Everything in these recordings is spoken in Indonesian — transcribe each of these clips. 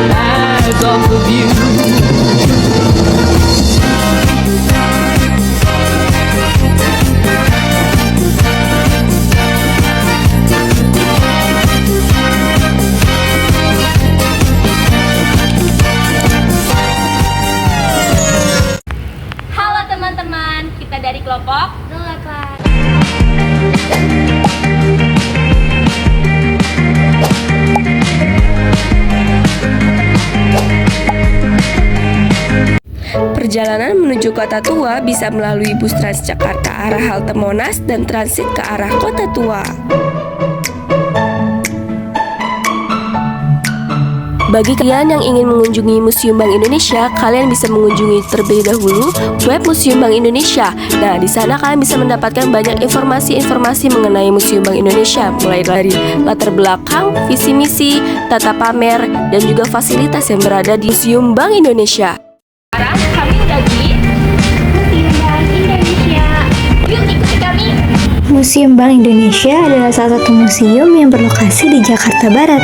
eyes off of you. Halo teman-teman, kita dari kelompok 8. Perjalanan menuju Kota Tua bisa melalui bus Transjakarta arah halte Monas dan transit ke arah Kota Tua. Bagi kalian yang ingin mengunjungi Museum Bank Indonesia, kalian bisa mengunjungi terlebih dahulu web Museum Bank Indonesia. Nah, di sana kalian bisa mendapatkan banyak informasi-informasi mengenai Museum Bank Indonesia, mulai dari latar belakang, visi misi, tata pamer, dan juga fasilitas yang berada di Museum Bank Indonesia. Sekarang kami udah di Museum Bank Indonesia. Yuk ikuti kami. Museum Bank Indonesia adalah salah satu museum yang berlokasi di Jakarta Barat.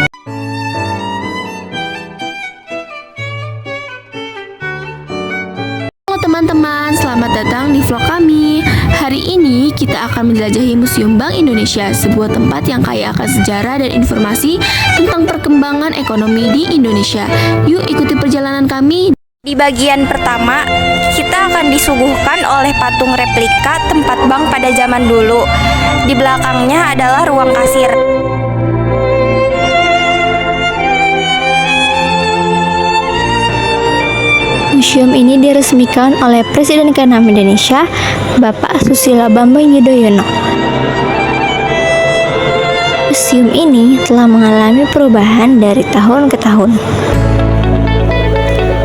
Halo teman-teman, selamat datang di vlog kami. Hari ini kita akan menjelajahi Museum Bank Indonesia, sebuah tempat yang kaya akan sejarah dan informasi tentang perkembangan ekonomi di Indonesia. Yuk ikuti perjalanan kami. Di bagian pertama, kita akan disuguhkan oleh patung replika tempat bank pada zaman dulu. Di belakangnya adalah ruang kasir. Museum ini diresmikan oleh Presiden ke-6 Indonesia, Bapak Susilo Bambang Yudhoyono. Museum ini telah mengalami perubahan dari tahun ke tahun.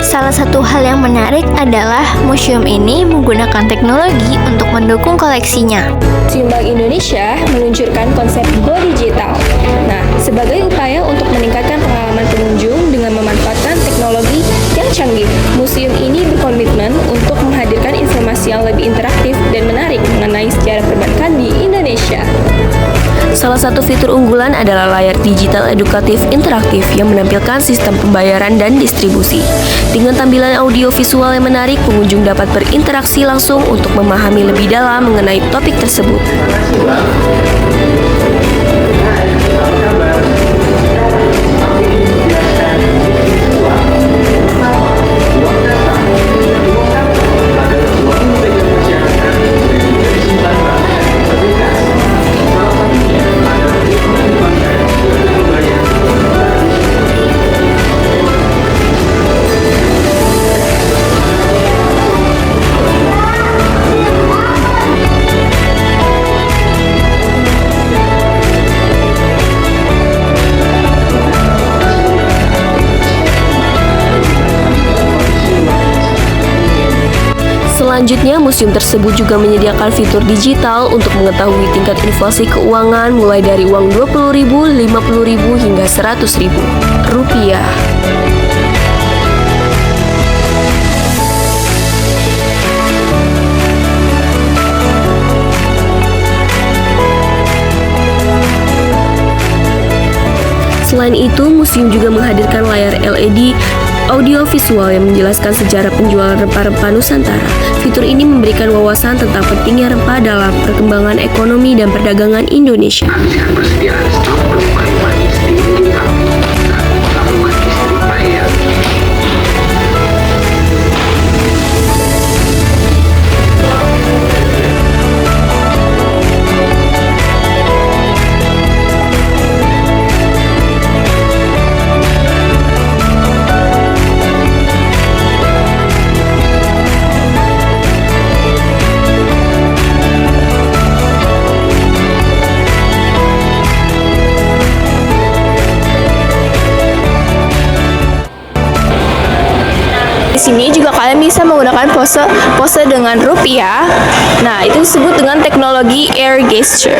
Salah satu hal yang menarik adalah museum ini menggunakan teknologi untuk mendukung koleksinya. Museum Bank Indonesia meluncurkan konsep Go Digital. Nah, sebagai upaya untuk meningkatkan pengalaman pengunjung dengan memanfaatkan teknologi yang canggih, museum ini berkomitmen untuk menghadirkan informasi yang lebih interaktif dan menarik mengenai sejarah perbankan di Indonesia. Salah satu fitur unggulan adalah layar digital edukatif interaktif yang menampilkan sistem pembayaran dan distribusi. Dengan tampilan audio visual yang menarik, pengunjung dapat berinteraksi langsung untuk memahami lebih dalam mengenai topik tersebut. Selanjutnya, museum tersebut juga menyediakan fitur digital untuk mengetahui tingkat inflasi keuangan mulai dari uang 20.000, 50.000 hingga 100.000 rupiah. Selain itu, museum juga menghadirkan layar LED audio visual yang menjelaskan sejarah penjualan rempah-rempah Nusantara. Fitur ini memberikan wawasan tentang pentingnya rempah dalam perkembangan ekonomi dan perdagangan Indonesia. Di sini juga kalian bisa menggunakan pose dengan rupiah. Nah, itu disebut dengan teknologi air gesture.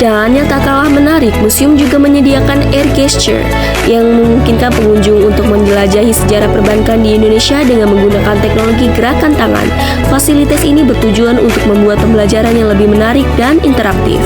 Dan yang tak kalah menarik, museum juga menyediakan air gesture yang memungkinkan pengunjung untuk menjelajahi sejarah perbankan di Indonesia dengan menggunakan teknologi gerakan tangan. Fasilitas ini bertujuan untuk membuat pembelajaran yang lebih menarik dan interaktif.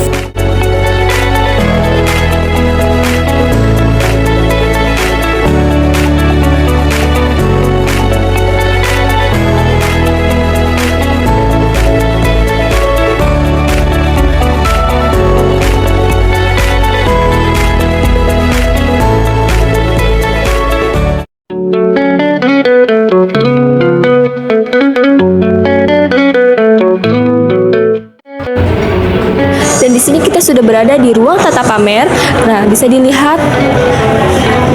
sudah berada di ruang tata pamer. Nah, bisa dilihat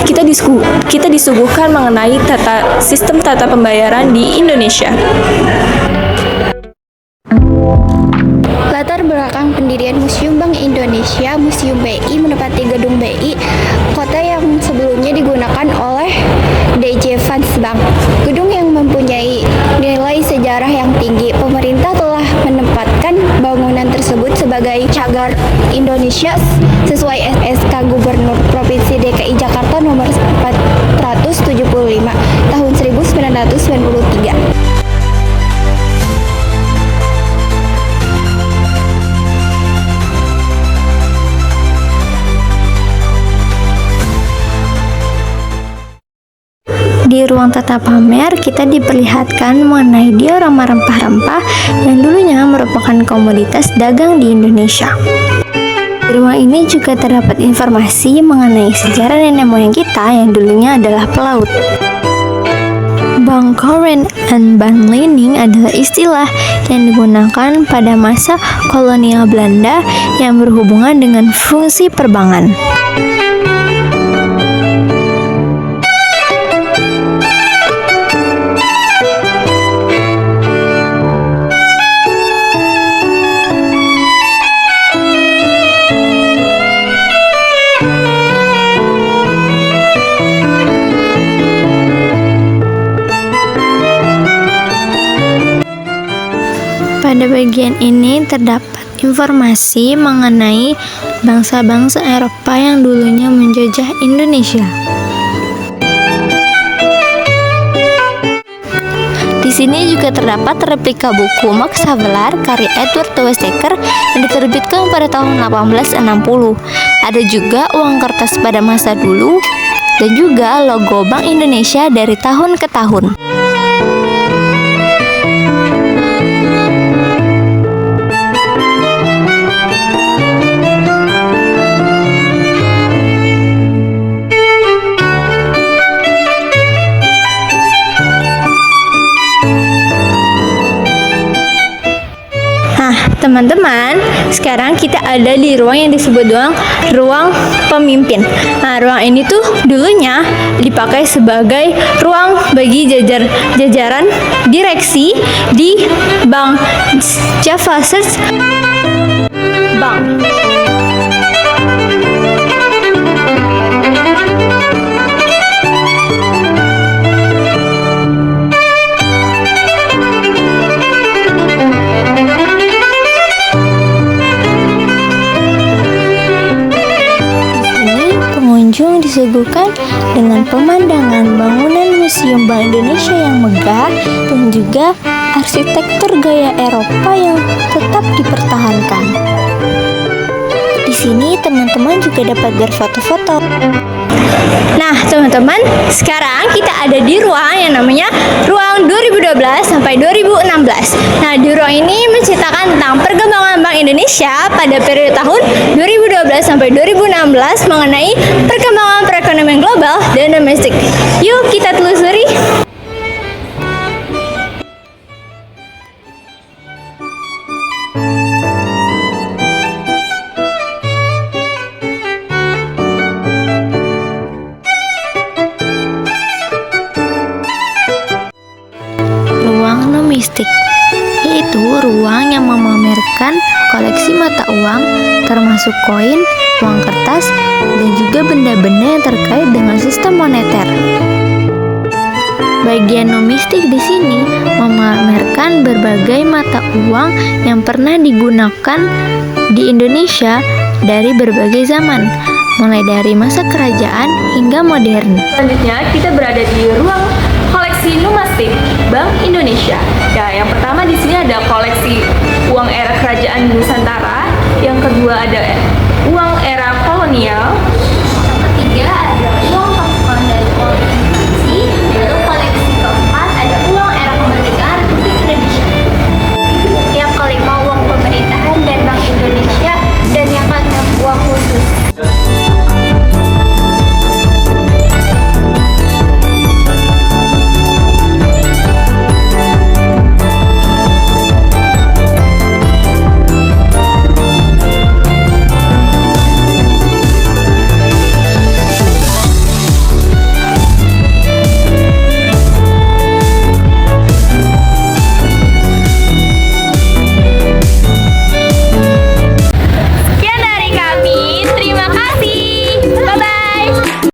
kita disuguhkan mengenai sistem tata pembayaran di Indonesia. Latar belakang pendirian Museum Bank Indonesia, Museum BI menempati gedung BI, kota yang sebelumnya digunakan oleh DJ Fans Bank. Gedung yang mempunyai nilai sejarah yang tinggi. Pemerintah telah menempatkan bangunan tersebut sebagai cagar Indonesia sesuai SK Gubernur Provinsi DKI Jakarta nomor 475 tahun 1993. Di ruang tata pamer, kita diperlihatkan mengenai diorama rempah-rempah yang dulunya merupakan komoditas dagang di Indonesia. Di ruang ini juga terdapat informasi mengenai sejarah nenek moyang kita yang dulunya adalah pelaut. Bangkoren and banlening adalah istilah yang digunakan pada masa kolonial Belanda yang berhubungan dengan fungsi perbankan. Pada bagian ini terdapat informasi mengenai bangsa-bangsa Eropa yang dulunya menjajah Indonesia. Di sini juga terdapat replika buku Max Havelaar karya Edward Weizsäcker yang diterbitkan pada tahun 1860. Ada juga uang kertas pada masa dulu dan juga logo Bank Indonesia dari tahun ke tahun. Teman-teman, sekarang kita ada di ruang yang disebut ruang pemimpin. Nah, ruang ini tuh dulunya dipakai sebagai ruang bagi jajaran direksi di Bank Javasers Bank. Disuguhkan dengan pemandangan bangunan Museum Bank Indonesia yang megah dan juga arsitektur gaya Eropa yang tetap dipertahankan. Di sini teman-teman juga dapat berfoto-foto. Nah, teman-teman, sekarang kita ada di ruang yang namanya ruang 2012 sampai 2016. Nah, di ruang ini menceritakan tentang perkembangan Bank Indonesia pada periode tahun 2012 sampai 2016 mengenai perkembangan perekonomian global dan domestik. Yuk kita telusuri. Nomistik, yaitu ruang yang memamerkan koleksi mata uang termasuk koin, uang kertas, dan juga benda-benda yang terkait dengan sistem moneter. Bagian nomistik di sini memamerkan berbagai mata uang yang pernah digunakan di Indonesia dari berbagai zaman, mulai dari masa kerajaan hingga modern. Selanjutnya kita berada di ruang koleksi numismatik Bank Indonesia. Ya, yang pertama di sini ada koleksi uang era kerajaan Nusantara, yang kedua ada uang era kolonial, yang ketiga ada uang